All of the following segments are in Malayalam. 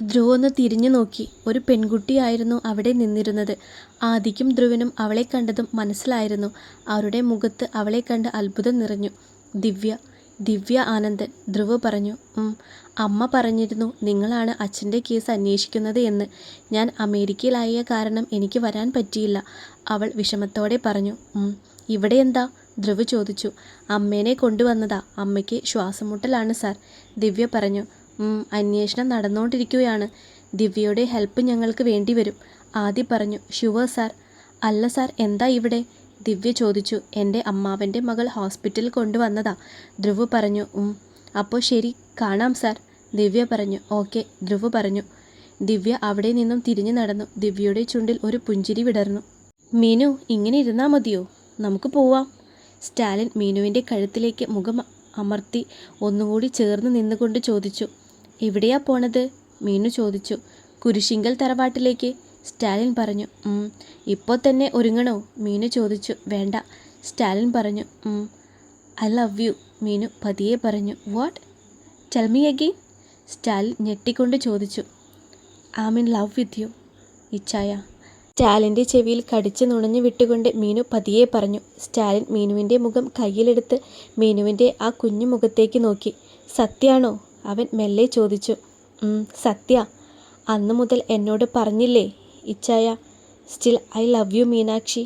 ധ്രുവ് ഒന്ന് തിരിഞ്ഞു നോക്കി. ഒരു പെൺകുട്ടിയായിരുന്നു അവിടെ നിന്നിരുന്നത്. ആദിക്കും ധ്രുവിനും അവളെ കണ്ടതും മനസ്സിലായിരുന്നു. അവരുടെ മുഖത്ത് അവളെ കണ്ട് അത്ഭുതം നിറഞ്ഞു. ദിവ്യ ആനന്ദൻ. ധ്രുവ് പറഞ്ഞു. അമ്മ പറഞ്ഞിരുന്നു നിങ്ങളാണ് അച്ഛൻ്റെ കേസ് അന്വേഷിക്കുന്നത് എന്ന്. ഞാൻ അമേരിക്കയിലായ കാരണം എനിക്ക് വരാൻ പറ്റിയില്ല, അവൾ വിഷമത്തോടെ പറഞ്ഞു. ഇവിടെ എന്താ? ധ്രുവ് ചോദിച്ചു. അമ്മേനെ കൊണ്ടുവന്നതാ. അമ്മയ്ക്ക് ശ്വാസമുട്ടലാണ് സാർ, ദിവ്യ പറഞ്ഞു. അന്വേഷണം നടന്നുകൊണ്ടിരിക്കുകയാണ്. ദിവ്യയുടെ ഹെൽപ്പ് ഞങ്ങൾക്ക് വേണ്ടി വരും, ആദി പറഞ്ഞു. Sure sir. അല്ല സാർ, എന്താ ഇവിടെ? ദിവ്യ ചോദിച്ചു. എൻ്റെ അമ്മാവൻ്റെ മകൾ ഹോസ്പിറ്റലിൽ കൊണ്ടുവന്നതാ, ധ്രുവ് പറഞ്ഞു. അപ്പോൾ ശരി, കാണാം സാർ, ദിവ്യ പറഞ്ഞു. ഓക്കെ, ധ്രുവ് പറഞ്ഞു. ദിവ്യ അവിടെ നിന്നും തിരിഞ്ഞു നടന്നു. ദിവ്യയുടെ ചുണ്ടിൽ ഒരു പുഞ്ചിരി വിടർന്നു. മീനു, ഇങ്ങനെ ഇരുന്നാൽ മതിയോ? നമുക്ക് പോവാം. സ്റ്റാലിൻ മീനുവിൻ്റെ കഴുത്തിലേക്ക് മുഖം അമർത്തി ഒന്നുകൂടി ചേർന്ന് നിന്നുകൊണ്ട് ചോദിച്ചു. എവിടെയാ പോണത്? മീനു ചോദിച്ചു. കുരിശിങ്കൽ തറവാട്ടിലേക്ക്, സ്റ്റാലിൻ പറഞ്ഞു. ഇപ്പോൾ തന്നെ ഒരുങ്ങണോ? മീനു ചോദിച്ചു. വേണ്ട, സ്റ്റാലിൻ പറഞ്ഞു. ഐ ലവ് യു, മീനു പതിയെ പറഞ്ഞു. What? Tell me again, Stalin ഞെട്ടിക്കൊണ്ട് ചോദിച്ചു. I am in love with you, ഇച്ചായ. സ്റ്റാലിൻ്റെ ചെവിയിൽ കടിച്ച് നുണഞ്ഞു വിട്ടുകൊണ്ട് മീനു പതിയെ പറഞ്ഞു. സ്റ്റാലിൻ മീനുവിൻ്റെ മുഖം കയ്യിലെടുത്ത് മീനുവിൻ്റെ ആ കുഞ്ഞു മുഖത്തേക്ക് നോക്കി. സത്യാണോ? അവൻ മെല്ലെ ചോദിച്ചു. സത്യ. അന്നു മുതൽ എന്നോട് പറഞ്ഞില്ലേ ഇച്ചായ, still I love you Meenakshi.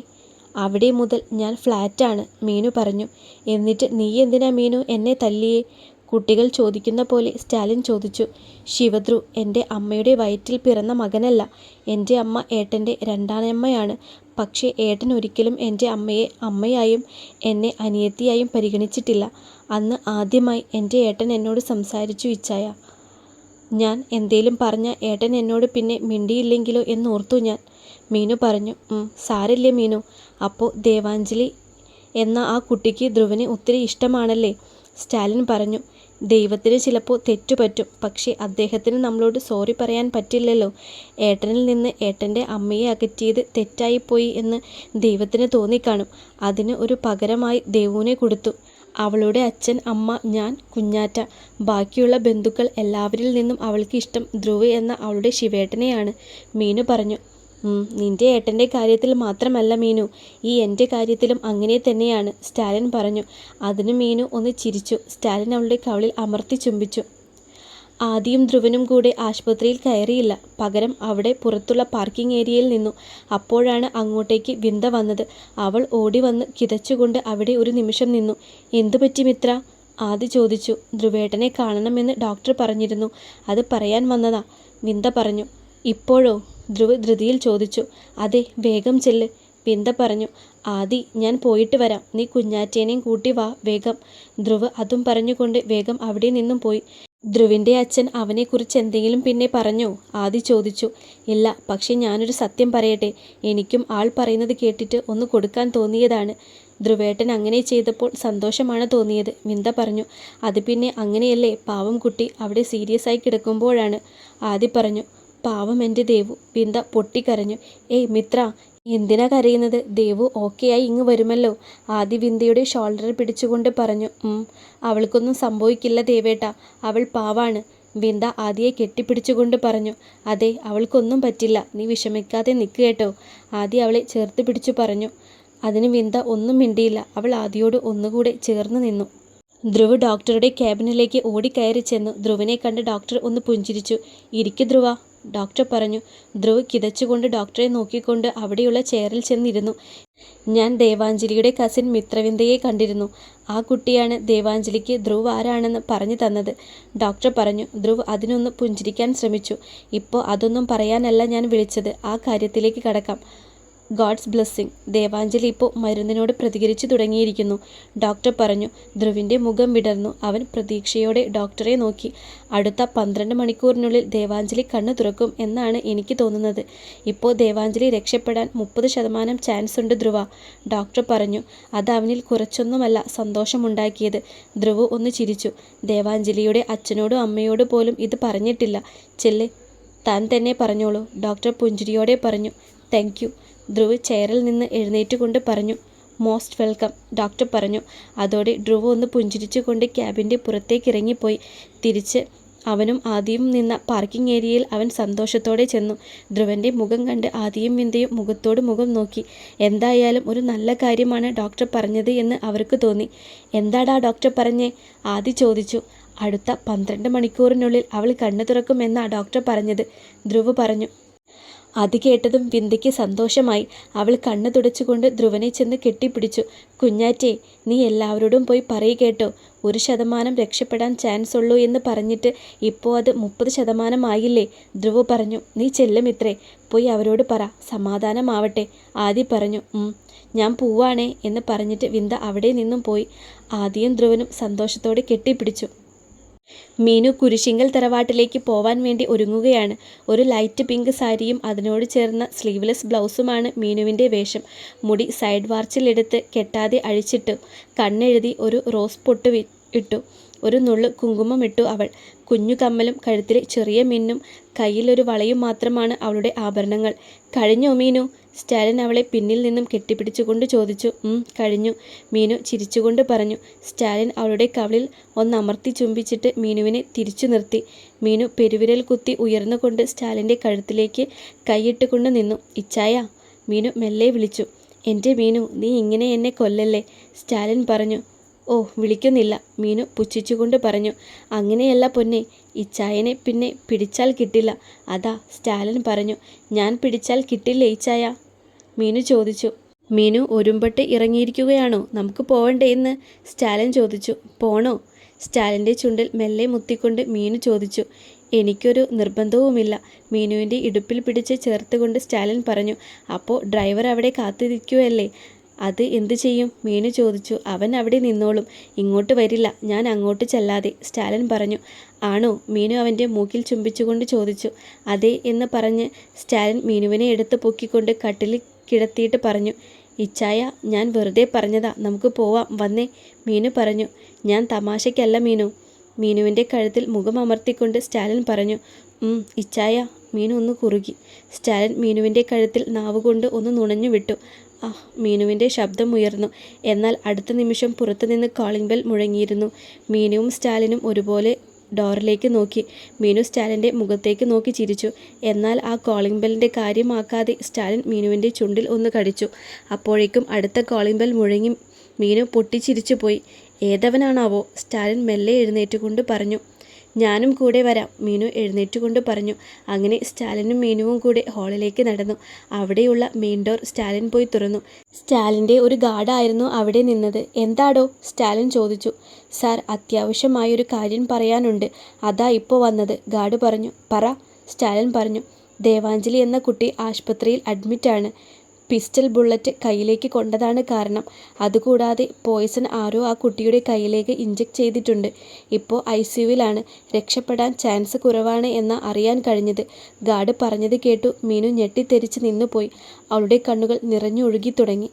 അവിടെ മുതൽ ഞാൻ ഫ്ലാറ്റാണ്, മീനു പറഞ്ഞു. എന്നിട്ട് നീ എന്തിനാ മീനു എന്നെ തല്ലിയേ? കുട്ടികൾ ചോദിക്കുന്ന പോലെ സ്റ്റാലിൻ ചോദിച്ചു. ശിവദ്രു എൻ്റെ അമ്മയുടെ വയറ്റിൽ പിറന്ന മകനല്ല. എൻ്റെ അമ്മ ഏട്ടൻ്റെ രണ്ടാനമ്മയാണ്. പക്ഷേ ഏട്ടൻ ഒരിക്കലും എൻ്റെ അമ്മയെ അമ്മയായും എന്നെ അനിയത്തിയായും പരിഗണിച്ചിട്ടില്ല. അന്ന് ആദ്യമായി എൻ്റെ ഏട്ടൻ എന്നോട് സംസാരിച്ചു ഇച്ചായ. ഞാൻ എന്തേലും പറഞ്ഞ ഏട്ടൻ എന്നോട് പിന്നെ മിണ്ടിയില്ലെങ്കിലോ എന്നോർത്തു ഞാൻ, മീനു പറഞ്ഞു. സാരില്ല മീനു. അപ്പോൾ ദേവാഞ്ജലി എന്ന ആ കുട്ടിക്ക് ധ്രുവനെ ഒത്തിരി ഇഷ്ടമാണല്ലേ? സ്റ്റാലിൻ പറഞ്ഞു. ദൈവത്തിന് ചിലപ്പോൾ തെറ്റുപറ്റും, പക്ഷേ അദ്ദേഹത്തിന് നമ്മളോട് സോറി പറയാൻ പറ്റില്ലല്ലോ. ഏട്ടനിൽ നിന്ന് ഏട്ടൻ്റെ അമ്മയെ അകറ്റിയത് തെറ്റായിപ്പോയി എന്ന് ദൈവത്തിന് തോന്നിക്കാണും. അതിന് ഒരു പകരമായി ദേവുവിനെ കൊടുത്തു. അവളുടെ അച്ഛൻ, അമ്മ, ഞാൻ, കുഞ്ഞാറ്റ, ബാക്കിയുള്ള ബന്ധുക്കൾ എല്ലാവരിൽ നിന്നും അവൾക്ക് ഇഷ്ടം ധ്രുവ് എന്ന അവളുടെ ശിവേട്ടനെയാണ്, മീനു പറഞ്ഞു. നിന്റെ ഏട്ടൻ്റെ കാര്യത്തിൽ മാത്രമല്ല മീനു, ഈ എൻ്റെ കാര്യത്തിലും അങ്ങനെ തന്നെയാണ്, സ്റ്റാലിൻ പറഞ്ഞു. അതിന് മീനു ഒന്ന് ചിരിച്ചു. സ്റ്റാലിൻ അവളുടെ കവിളിൽ അമർത്തി ചുംബിച്ചു. ആദിയും ധ്രുവനും കൂടെ ആശുപത്രിയിൽ കയറിയില്ല. പകരം അവിടെ പുറത്തുള്ള പാർക്കിംഗ് ഏരിയയിൽ നിന്നു. അപ്പോഴാണ് അങ്ങോട്ടേക്ക് വിന്ദ വന്നത്. അവൾ ഓടി വന്ന് കിതച്ചുകൊണ്ട് അവിടെ ഒരു നിമിഷം നിന്നു. എന്തു പറ്റി മിത്ര? ആദി ചോദിച്ചു. ധ്രുവേട്ടനെ കാണണമെന്ന് ഡോക്ടർ പറഞ്ഞിരുന്നു, അത് പറയാൻ വന്നതാ, വിന്ദ പറഞ്ഞു. ഇപ്പോഴോ? ധ്രുവ് ധൃതിയിൽ ചോദിച്ചു. അതെ, വേഗം ചെല്ല്, വിന്ദ പറഞ്ഞു. ആദി, ഞാൻ പോയിട്ട് വരാം, നീ കുഞ്ഞാറ്റേനെയും കൂട്ടി വാ വേഗം. ധ്രുവ് അതും പറഞ്ഞുകൊണ്ട് വേഗം അവിടെ നിന്നും പോയി. ധ്രുവിൻ്റെ അച്ഛൻ അവനെക്കുറിച്ച് എന്തെങ്കിലും പിന്നെ പറഞ്ഞോ? ആദി ചോദിച്ചു. ഇല്ല, പക്ഷെ ഞാനൊരു സത്യം പറയട്ടെ, എനിക്കും ആൾ പറയുന്നത് കേട്ടിട്ട് ഒന്ന് കൊടുക്കാൻ തോന്നിയതാണ്. ധ്രുവേട്ടൻ അങ്ങനെ ചെയ്തപ്പോൾ സന്തോഷമാണ് തോന്നിയത്, വിന്ദ പറഞ്ഞു. അത് പിന്നെ അങ്ങനെയല്ലേ, പാവം കുട്ടി അവിടെ സീരിയസ് ആയി കിടക്കുമ്പോഴാണ്, ആദി പറഞ്ഞു. പാവം എൻ്റെ ദേവു, വിന്ദ പൊട്ടിക്കരഞ്ഞു. ഏയ് മിത്ര, എന്തിനാ കരയുന്നത്? ദേവു ഓക്കെയായി ഇങ്ങ് വരുമല്ലോ, ആദി വിന്ദയുടെ ഷോൾഡറിൽ പിടിച്ചുകൊണ്ട് പറഞ്ഞു. അവൾക്കൊന്നും സംഭവിക്കില്ല ദേവേട്ട, അവൾ പാവാണ്, വിന്ദ ആദിയെ കെട്ടിപ്പിടിച്ചുകൊണ്ട് പറഞ്ഞു. അതെ, അവൾക്കൊന്നും പറ്റില്ല, നീ വിഷമിക്കാതെ നിൽക്ക് കേട്ടോ, ആദി അവളെ ചേർത്ത് പിടിച്ചു പറഞ്ഞു. അതിന് വിന്ദ ഒന്നും മിണ്ടിയില്ല. അവൾ ആദിയോട് ഒന്നുകൂടെ ചേർന്ന് നിന്നു. ധ്രുവ് ഡോക്ടറുടെ ക്യാബിനിലേക്ക് ഓടിക്കയറി ചെന്നു. ധ്രുവിനെ കണ്ട് ഡോക്ടർ ഒന്ന് പുഞ്ചിരിച്ചു. ഇരിക്കു ധ്രുവ, ഡോക്ടർ പറഞ്ഞു. ധ്രുവ് കിതച്ചുകൊണ്ട് ഡോക്ടറെ നോക്കിക്കൊണ്ട് അവിടെയുള്ള ചെയറിൽ ചെന്നിരുന്നു. ഞാൻ ദേവാഞ്ജലിയുടെ കസിൻ മിത്രവിന്ദയെ കണ്ടിരുന്നു. ആ കുട്ടിയാണ് ദേവാഞ്ജലിക്ക് ധ്രുവ് ആരാണെന്ന് പറഞ്ഞു തന്നത്, ഡോക്ടർ പറഞ്ഞു. ധ്രുവ് അതിനൊന്ന് പുഞ്ചിരിക്കാൻ ശ്രമിച്ചു. ഇപ്പോൾ അതൊന്നും പറയാനല്ല ഞാൻ വിളിച്ചത്, ആ കാര്യത്തിലേക്ക് കടക്കാം. God's blessing. ദേവാഞ്ജലി ഇപ്പോൾ മരുന്നിനോട് പ്രതികരിച്ചു തുടങ്ങിയിരിക്കുന്നു, ഡോക്ടർ പറഞ്ഞു. ധ്രുവിൻ്റെ മുഖം വിടർന്നു. അവൻ പ്രതീക്ഷയോടെ ഡോക്ടറെ നോക്കി. അടുത്ത 12 മണിക്കൂറിനുള്ളിൽ ദേവാഞ്ജലി കണ്ണു തുറക്കും എന്നാണ് എനിക്ക് തോന്നുന്നത്. ഇപ്പോൾ ദേവാഞ്ജലി രക്ഷപ്പെടാൻ 30% ചാൻസ് ഉണ്ട് ധ്രുവ, ഡോക്ടർ പറഞ്ഞു. അത് അവനിൽ കുറച്ചൊന്നുമല്ല സന്തോഷമുണ്ടാക്കിയത്. ധ്രുവ് ഒന്ന് ചിരിച്ചു. ദേവാഞ്ജലിയുടെ അച്ഛനോടും അമ്മയോടും പോലും ഇത് പറഞ്ഞിട്ടില്ല. ചെല്ല്, താൻ തന്നെ പറഞ്ഞോളൂ, ഡോക്ടർ പുഞ്ചിരിയോടെ പറഞ്ഞു. താങ്ക് യു, ധ്രുവ് ചെയറിൽ നിന്ന് എഴുന്നേറ്റുകൊണ്ട് പറഞ്ഞു. മോസ്റ്റ് വെൽക്കം, ഡോക്ടർ പറഞ്ഞു. അതോടെ ധ്രുവ് ഒന്ന് പുഞ്ചിരിച്ചുകൊണ്ട് ക്യാബിൻ്റെ പുറത്തേക്ക് ഇറങ്ങിപ്പോയി. തിരിച്ച് അവനും ആദിയും നിന്ന പാർക്കിംഗ് ഏരിയയിൽ അവൻ സന്തോഷത്തോടെ ചെന്നു. ധ്രുവൻ്റെ മുഖം കണ്ട് ആദിയും വിന്ദയും മുഖത്തോട് മുഖം നോക്കി. എന്തായാലും ഒരു നല്ല കാര്യമാണ് ഡോക്ടർ പറഞ്ഞത് എന്ന് അവർക്ക് തോന്നി. എന്താടാ ഡോക്ടർ പറഞ്ഞേ? ആദി ചോദിച്ചു. അടുത്ത 12 മണിക്കൂറിനുള്ളിൽ അവൾ കണ്ണു തുറക്കുമെന്നാ ഡോക്ടർ പറഞ്ഞത്, ധ്രുവ് പറഞ്ഞു. അത് കേട്ടതും വിന്ദയ്ക്ക് സന്തോഷമായി. അവൾ കണ്ണു തുടച്ചുകൊണ്ട് ധ്രുവനെ ചെന്ന് കെട്ടിപ്പിടിച്ചു. കുഞ്ഞാറ്റേ, നീ എല്ലാവരോടും പോയി കേട്ടോ, 1% രക്ഷപ്പെടാൻ ചാൻസ് ഉള്ളൂ എന്ന് പറഞ്ഞിട്ട് ഇപ്പോൾ അത് 30% ആയില്ലേ, ധ്രുവ് പറഞ്ഞു. നീ ചെല്ലുമിത്രേ, പോയി അവരോട് പറ, സമാധാനമാവട്ടെ, ആദി പറഞ്ഞു. ഞാൻ പോവാണേ എന്ന് പറഞ്ഞിട്ട് വിന്ദ അവിടെ നിന്നും പോയി. ആദിയും ധ്രുവനും സന്തോഷത്തോടെ കെട്ടിപ്പിടിച്ചു. മീനു കുരിശിങ്കൽ തറവാട്ടിലേക്ക് പോവാൻ വേണ്ടി ഒരുങ്ങുകയാണ്. ഒരു ലൈറ്റ് പിങ്ക് സാരിയും അതിനോട് ചേർന്ന സ്ലീവ്ലെസ് ബ്ലൗസുമാണ് മീനുവിൻ്റെ വേഷം. മുടി സൈഡ് വാർച്ചിലെടുത്ത് കെട്ടാതെ അഴിച്ചിട്ടു. കണ്ണെഴുതി ഒരു റോസ് പൊട്ട് ഇട്ടു. ഒരു നുള്ളു കുങ്കുമം ഇട്ടു അവൾ. കുഞ്ഞു കമ്മലും കഴുത്തിലെ ചെറിയ മിന്നും കയ്യിലൊരു വളയും മാത്രമാണ് അവളുടെ ആഭരണങ്ങൾ. കഴിഞ്ഞോ മീനു? സ്റ്റാലിൻ അവളെ പിന്നിൽ നിന്നും കെട്ടിപ്പിടിച്ചുകൊണ്ട് ചോദിച്ചു. കഴിഞ്ഞു, മീനു ചിരിച്ചുകൊണ്ട് പറഞ്ഞു. സ്റ്റാലിൻ അവളുടെ കവിളിൽ ഒന്നമർത്തി ചുംബിച്ചിട്ട് മീനുവിനെ തിരിച്ചു നിർത്തി. മീനു പെരുവിരൽ കുത്തി ഉയർന്നുകൊണ്ട് സ്റ്റാലിൻ്റെ കഴുത്തിലേക്ക് കൈയിട്ടുകൊണ്ട് നിന്നു. ഇച്ചായ, മീനു മെല്ലെ വിളിച്ചു. എൻ്റെ മീനു, നീ ഇങ്ങനെ എന്നെ കൊല്ലല്ലേ, സ്റ്റാലിൻ പറഞ്ഞു. ഓ, വിളിക്കുന്നില്ല, മീനു പുച്ഛിച്ചുകൊണ്ട് പറഞ്ഞു. അങ്ങനെയല്ല പൊന്നെ, ഇച്ചായനെ പിന്നെ പിടിച്ചാൽ കിട്ടില്ല, അതാ, സ്റ്റാലിൻ പറഞ്ഞു. ഞാൻ പിടിച്ചാൽ കിട്ടില്ലേ ഇച്ചായ? മീനു ചോദിച്ചു. മീനു ഒരുമ്പെട്ട് ഇറങ്ങിയിരിക്കുകയാണോ? നമുക്ക് പോവണ്ടേ എന്ന് സ്റ്റാലിൻ ചോദിച്ചു. പോണോ? സ്റ്റാലിൻ്റെ ചുണ്ടിൽ മെല്ലെ മുത്തിക്കൊണ്ട് മീനു ചോദിച്ചു. എനിക്കൊരു നിർബന്ധവുമില്ല, മീനുവിൻ്റെ ഇടുപ്പിൽ പിടിച്ച് ചേർത്തുകൊണ്ട് സ്റ്റാലിൻ പറഞ്ഞു. അപ്പോൾ ഡ്രൈവർ അവിടെ കാത്തിരിക്കുവല്ലേ, അത് എന്തു ചെയ്യും? മീനു ചോദിച്ചു. അവൻ അവിടെ നിന്നോളും, ഇങ്ങോട്ട് വരില്ല, ഞാൻ അങ്ങോട്ട് ചെല്ലാതെ, സ്റ്റാലിൻ പറഞ്ഞു. ആണോ? മീനു അവൻ്റെ മൂക്കിൽ ചുംബിച്ചുകൊണ്ട് ചോദിച്ചു. അതെ എന്ന് പറഞ്ഞ് സ്റ്റാലിൻ മീനുവിനെ എടുത്ത് പൊക്കിക്കൊണ്ട് കട്ടിലിൽ കിടത്തിയിട്ട് പറഞ്ഞു. ഇച്ചായ, ഞാൻ വെറുതെ പറഞ്ഞതാ, നമുക്ക് പോവാം, വന്നേ, മീനു പറഞ്ഞു. ഞാൻ തമാശയ്ക്കല്ല മീനു. മീനുവിൻ്റെ കഴുത്തിൽ മുഖം അമർത്തിക്കൊണ്ട് സ്റ്റാലിൻ പറഞ്ഞു. ഇച്ചായ, മീനു ഒന്ന് കുറുകി. സ്റ്റാലിൻ മീനുവിൻ്റെ കഴുത്തിൽ നാവുകൊണ്ട് ഒന്ന് നുണഞ്ഞു വിട്ടു. മീനുവിൻ്റെ ശബ്ദം ഉയർന്നു. എന്നാൽ അടുത്ത നിമിഷം പുറത്തുനിന്ന് കോളിംഗ് ബെൽ മുഴങ്ങിയിരുന്നു. മീനുവും സ്റ്റാലിനും ഒരുപോലെ ഡോറിലേക്ക് നോക്കി. മീനു സ്റ്റാലിൻ്റെ മുഖത്തേക്ക് നോക്കി ചിരിച്ചു. എന്നാൽ ആ കോളിംഗ് ബെല്ലിൻ്റെ കാര്യമാക്കാതെ സ്റ്റാലിൻ മീനുവിൻ്റെ ചുണ്ടിൽ ഒന്ന് കടിച്ചു. അപ്പോഴേക്കും അടുത്ത കോളിംഗ് ബെൽ മുഴങ്ങി. മീനു പൊട്ടിച്ചിരിച്ചു പോയി. ഏതവനാണാവോ, സ്റ്റാലിൻ മെല്ലെ എഴുന്നേറ്റുകൊണ്ട് പറഞ്ഞു. ഞാനും കൂടെ വരാം, മീനു എഴുന്നേറ്റുകൊണ്ട് പറഞ്ഞു. അങ്ങനെ സ്റ്റാലിനും മീനുവും കൂടെ ഹാളിലേക്ക് നടന്നു. അവിടെയുള്ള മെയിൻ ഡോർ സ്റ്റാലിൻ പോയി തുറന്നു. സ്റ്റാലിൻ്റെ ഒരു ഗാർഡായിരുന്നു അവിടെ നിന്നത്. എന്താടോ? സ്റ്റാലിൻ ചോദിച്ചു. സാർ, അത്യാവശ്യമായൊരു കാര്യം പറയാനുണ്ട്, അതാ ഇപ്പോൾ വന്നത്, ഗാർഡ് പറഞ്ഞു. പറ, സ്റ്റാലിൻ പറഞ്ഞു. ദേവാഞ്ജലി എന്ന കുട്ടി ആശുപത്രിയിൽ അഡ്മിറ്റാണ്. പിസ്റ്റൽ ബുള്ളറ്റ് കയ്യിലേക്ക് കൊണ്ടതാണ് കാരണം. അതുകൂടാതെ പോയ്സൺ ആരോ ആ കുട്ടിയുടെ കയ്യിലേക്ക് ഇഞ്ചക്ട് ചെയ്തിട്ടുണ്ട്. ഇപ്പോൾ ICUവിലാണ്. രക്ഷപ്പെടാൻ ചാൻസ് കുറവാണ് എന്ന് അറിയാൻ കഴിഞ്ഞത്. ഗാർഡ് പറഞ്ഞത് കേട്ടു മീനു ഞെട്ടിത്തെറിച്ച് നിന്നുപോയി. അവളുടെ കണ്ണുകൾ നിറഞ്ഞൊഴുകി തുടങ്ങി.